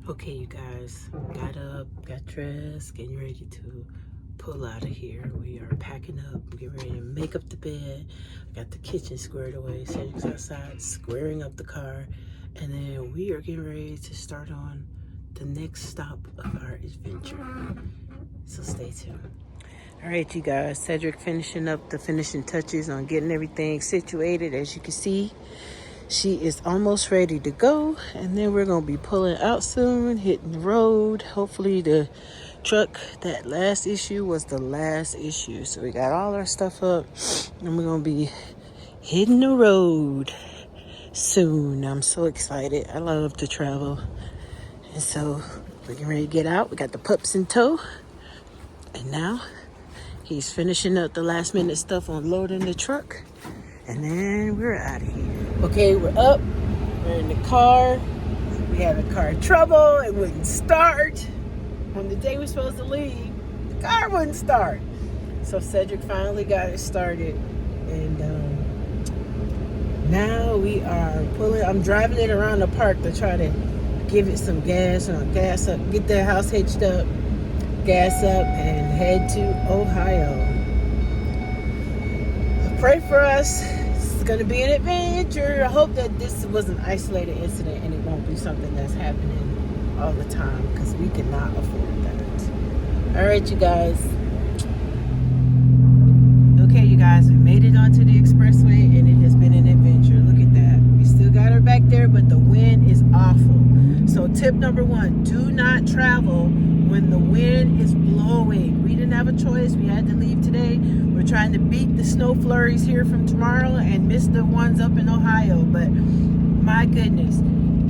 Okay, you guys, got up, got dressed, getting ready to pull out of here. We are packing up, getting ready to make up the bed. Got the kitchen squared away. Cedric's outside, squaring up the car. And then we are getting ready to start on the next stop of our adventure. So stay tuned. All right, you guys, Cedric finishing up the finishing touches on getting everything situated. As you can see, she is almost ready to go, and then we're gonna be pulling out soon, hitting the road. Hopefully the truck, that last issue was the last issue. So we got all our stuff up, and we're gonna be hitting the road soon. I'm so excited. I love to travel. And so we're getting ready to get out. We got the pups in tow. And now he's finishing up the last minute stuff on loading the truck. And then we're out of here. Okay, we're up. We're in the car. We had a car trouble. It wouldn't start. On the day we were supposed to leave, the car wouldn't start. So Cedric finally got it started. And now we are pulling. I'm driving it around the park to try to give it some gas up, get the house hitched up, gas up, and head to Ohio. Pray for us. It's going to be an adventure. I hope that this was an isolated incident and it won't be something that's happening all the time, because we cannot afford that. All right, you guys. Okay, you guys, we made it onto the expressway and it has been an adventure. Look at that. We still got her back there, but the wind is awful. So tip number 1, do not travel when the wind is blowing. We didn't have a choice. We had to leave today. We're trying to beat the snow flurries here from tomorrow and miss the ones up in Ohio. But my goodness,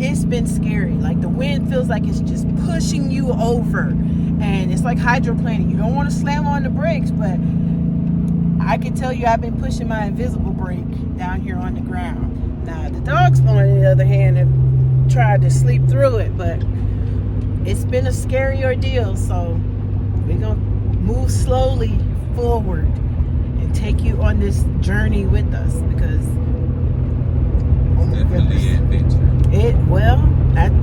it's been scary. Like, the wind feels like it's just pushing you over. And it's like hydroplaning. You don't want to slam on the brakes, but I can tell you I've been pushing my invisible brake down here on the ground. Now, the dogs, on the other hand, have tried to sleep through it, but it's been a scary ordeal. So we're going to move slowly forward and take you on this journey with us, because definitely an adventure.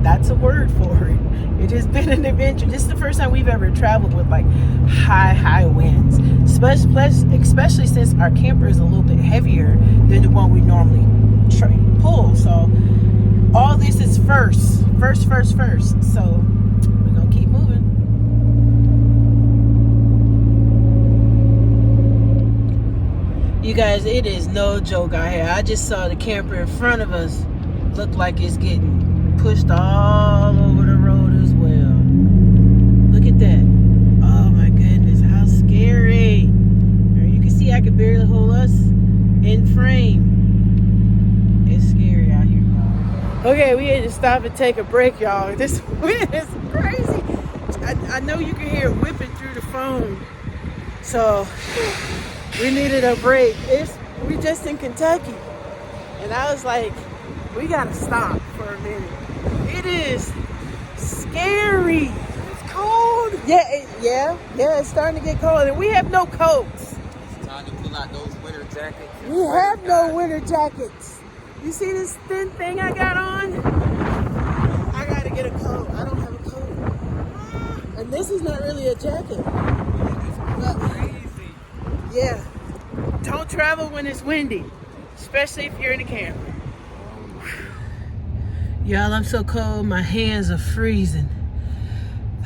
That's a word for it. It has been an adventure. This is the first time we've ever traveled with like high winds, especially since our camper is a little bit heavier than the one we normally pull. So all this is first. So we're gonna keep moving. You guys, it is no joke out here. I just saw the camper in front of us look like it's getting pushed all over the road as well. Look at that. Oh my goodness, how scary. You can see I can barely hold us in frame. It's scary out here. Okay, we had to stop and take a break, y'all. This wind is crazy. I know you can hear it whipping through the phone. So we needed a break. We just in Kentucky. And I was like, we gotta stop for a minute. It is scary. It's cold. Yeah, it's starting to get cold. And we have no coats. It's time to pull out those winter jackets. We have no winter jackets. You see this thin thing I got on? I gotta get a coat. I don't have a coat. And this is not really a jacket. But, Crazy. yeah. Don't travel when it's windy, especially if you're in a camper. Y'all, I'm so cold. My hands are freezing.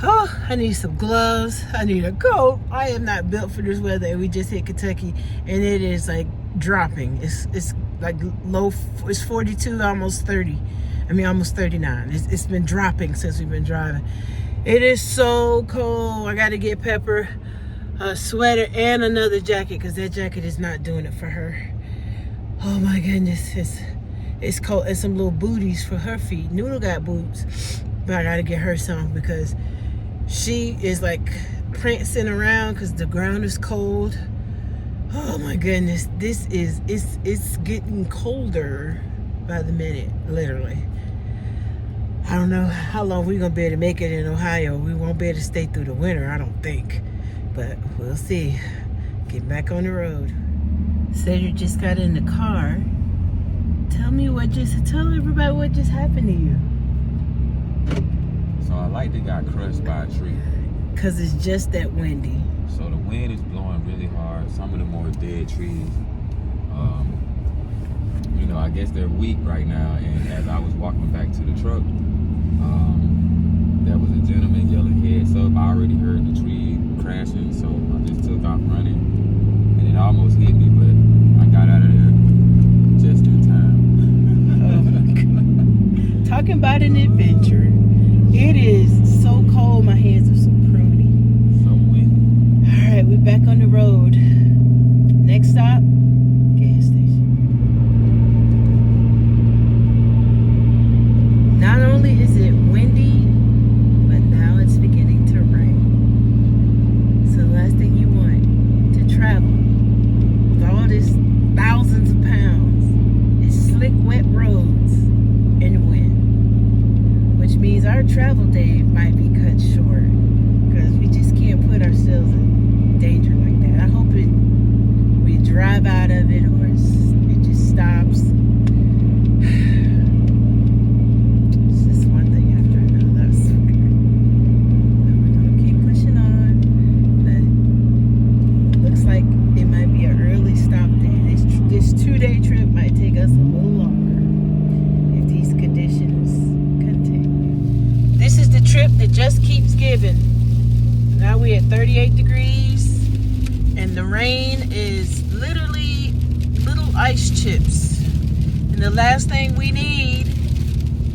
Oh, I need some gloves. I need a coat. I am not built for this weather. We just hit Kentucky, and it is like dropping. It's like low. It's 42, almost 30. Almost 39. It's been dropping since we've been driving. It is so cold. I got to get Pepper a sweater and another jacket, because that jacket is not doing it for her. Oh my goodness, it's cold. And some little booties for her feet. Noodle got boots, but I gotta get her some, because she is like prancing around because the ground is cold. Oh my goodness, it's getting colder by the minute, literally. I don't know how long we're gonna be able to make it in Ohio. We won't be able to stay through the winter, I don't think. But we'll see. Get back on the road. Cedric just got in the car. Tell everybody what just happened to you. So I like they got crushed by a tree. Cause it's just that windy. So the wind is blowing really hard. Some of the more dead trees, you know, I guess they're weak right now. And as I was walking back to the truck, there was a gentleman yelling heads up. I already heard the tree crashing, so I just took off running, and it almost hit me, but I got out of there just in time. Oh my God. Talking about an adventure. It is so cold. My hands are so pruny. So windy. All right, we're back on the road. Next stop, gas station. Not only is it windy, but now it's beginning to rain. So the last thing you want to travel with all this thousands of pounds is slick, wet roads and wind. Which means our travel day might be cut short because we just can't put ourselves in danger like that. I hope we drive out of it or it just stops. It's just one thing after another, I swear. But we're gonna keep pushing on. But looks like it might be an early stop day. This 2-day trip might take us a little longer if these conditions continue. This is the trip that just keeps giving. Now we're at 38 degrees and the rain is literally little ice chips. And the last thing we need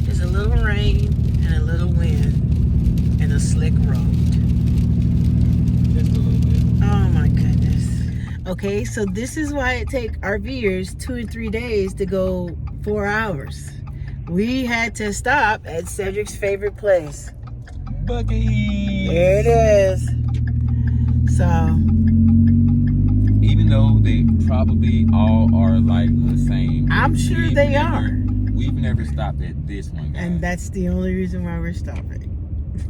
is a little rain and a little wind and a slick road. Just a little bit. Oh my goodness. Okay, so this is why it takes RVers 2 and 3 days to go 4 hours. We had to stop at Cedric's favorite place. Buc-ee's. There it is. So, Even though they probably all are like the same, I'm sure they are. We've never stopped at this one, guys. and that's the only reason why we're stopping.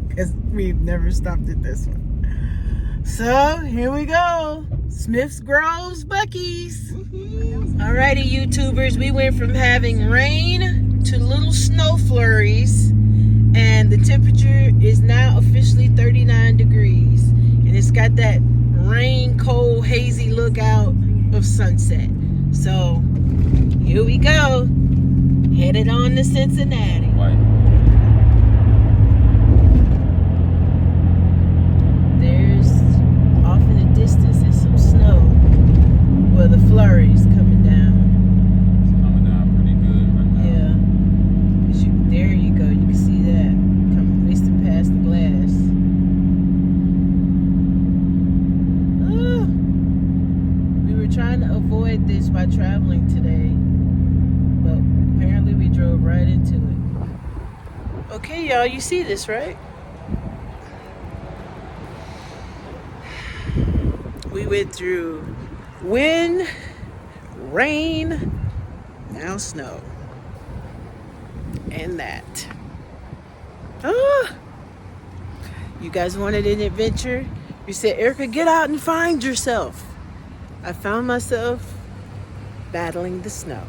Because we've never stopped at this one. So, here we go. Smith's Grove's Buc-ee's. Alrighty, YouTubers, we went from having rain to little snow flurries, and the temperature is now officially 39 degrees, and it's got that rain, cold, hazy look out of sunset. So here we go, headed on to Cincinnati. White. There's off in the distance is some snow, well, the flurries coming down. It's coming down pretty good right now. Yeah. There you go. You can see that coming whistling past the glass. Ah. We were trying to avoid this by traveling today, but apparently we drove right into it. Okay, y'all, you see this, right? We went through wind, rain, now snow. And that. Ah! You guys wanted an adventure? You said, Erica, get out and find yourself. I found myself battling the snow.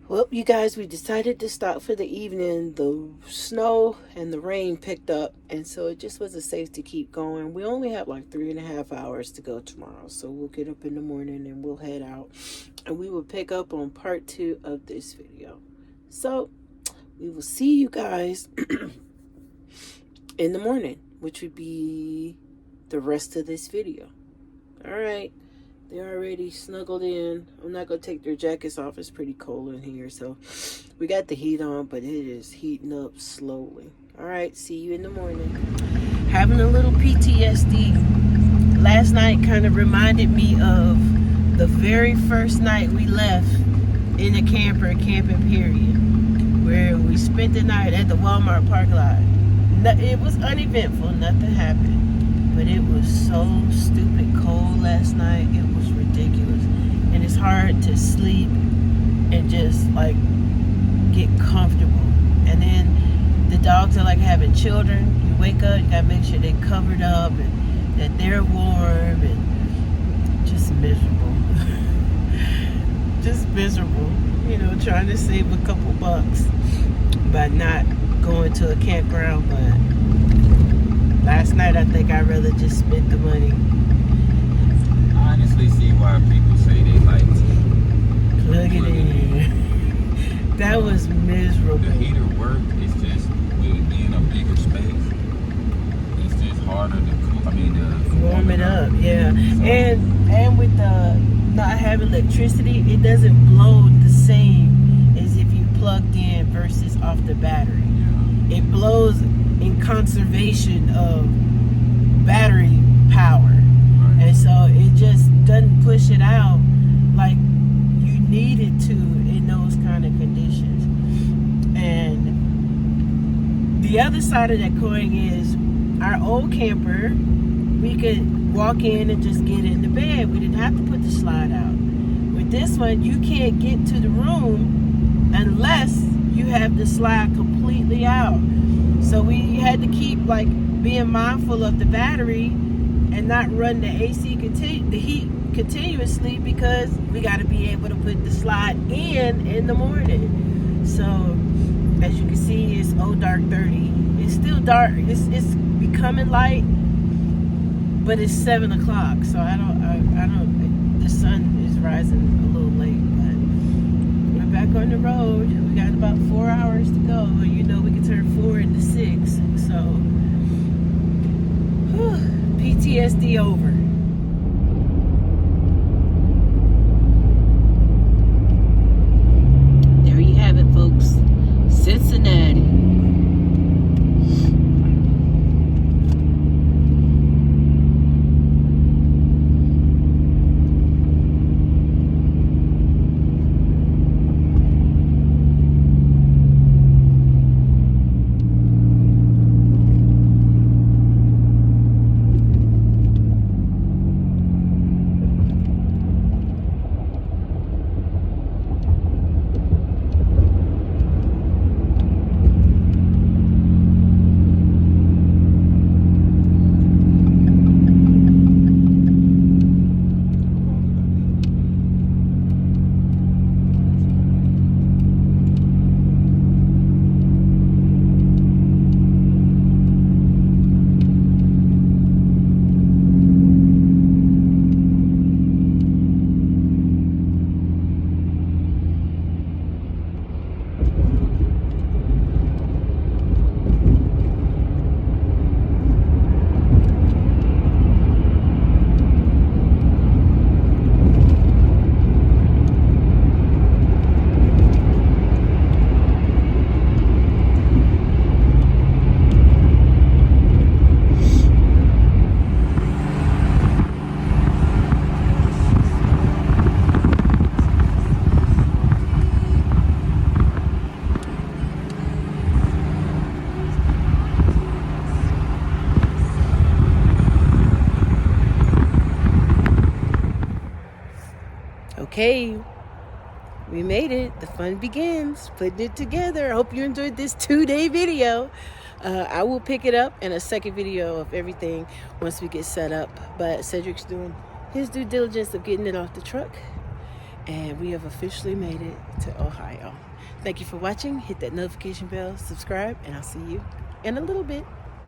Well, you guys, we decided to stop for the evening. The snow and the rain picked up, and so it just wasn't safe to keep going. We only have like 3.5 hours to go tomorrow, so we'll get up in the morning and we'll head out, and we will pick up on part 2 of this video. So we will see you guys in the morning, which would be the rest of this video. All right. They're already snuggled in. I'm not going to take their jackets off. It's pretty cold in here. So we got the heat on, but it is heating up slowly. All right. See you in the morning. Having a little PTSD. Last night kind of reminded me of the very first night we left in a camper, camping period, where we spent the night at the Walmart parking lot. It was uneventful. Nothing happened. But it was so stupid cold last night. It was ridiculous. And it's hard to sleep and just like get comfortable. And then the dogs are like having children. You wake up, you gotta make sure they're covered up and that they're warm, and just miserable. Just miserable. You know, trying to save a couple bucks by not going to a campground, but Last night, I think I'd rather just spend the money. I honestly see why people say they like to Plug it in. That was miserable. The heater worked. It's just with it being a bigger space, it's just harder to cool. I mean, to Warm it up, yeah. So, And with the not having electricity, it doesn't blow the same as if you plugged in versus off the battery. yeah. It blows in conservation of battery power. Right. And so it just doesn't push it out like you need it to in those kind of conditions. And the other side of that coin is our old camper, we could walk in and just get in the bed. We didn't have to put the slide out. With this one, you can't get to the room unless you have the slide completely out. So we had to keep like being mindful of the battery and not run the AC the heat continuously, because we got to be able to put the slide in the morning. So as you can see, it's dark 30. It's still dark. It's becoming light, but it's 7 o'clock. So I don't. The sun is rising a little late, but we're back on the road. We got about 4 hours to go. You know, we can turn 4 into 6. So PTSD over. There you have it, folks. Cincinnati. Okay, we made it. The fun begins. Putting it together. I hope you enjoyed this 2-day video. I will pick it up in a second video of everything once we get set up. But Cedric's doing his due diligence of getting it off the truck. And we have officially made it to Ohio. Thank you for watching. Hit that notification bell, subscribe, and I'll see you in a little bit.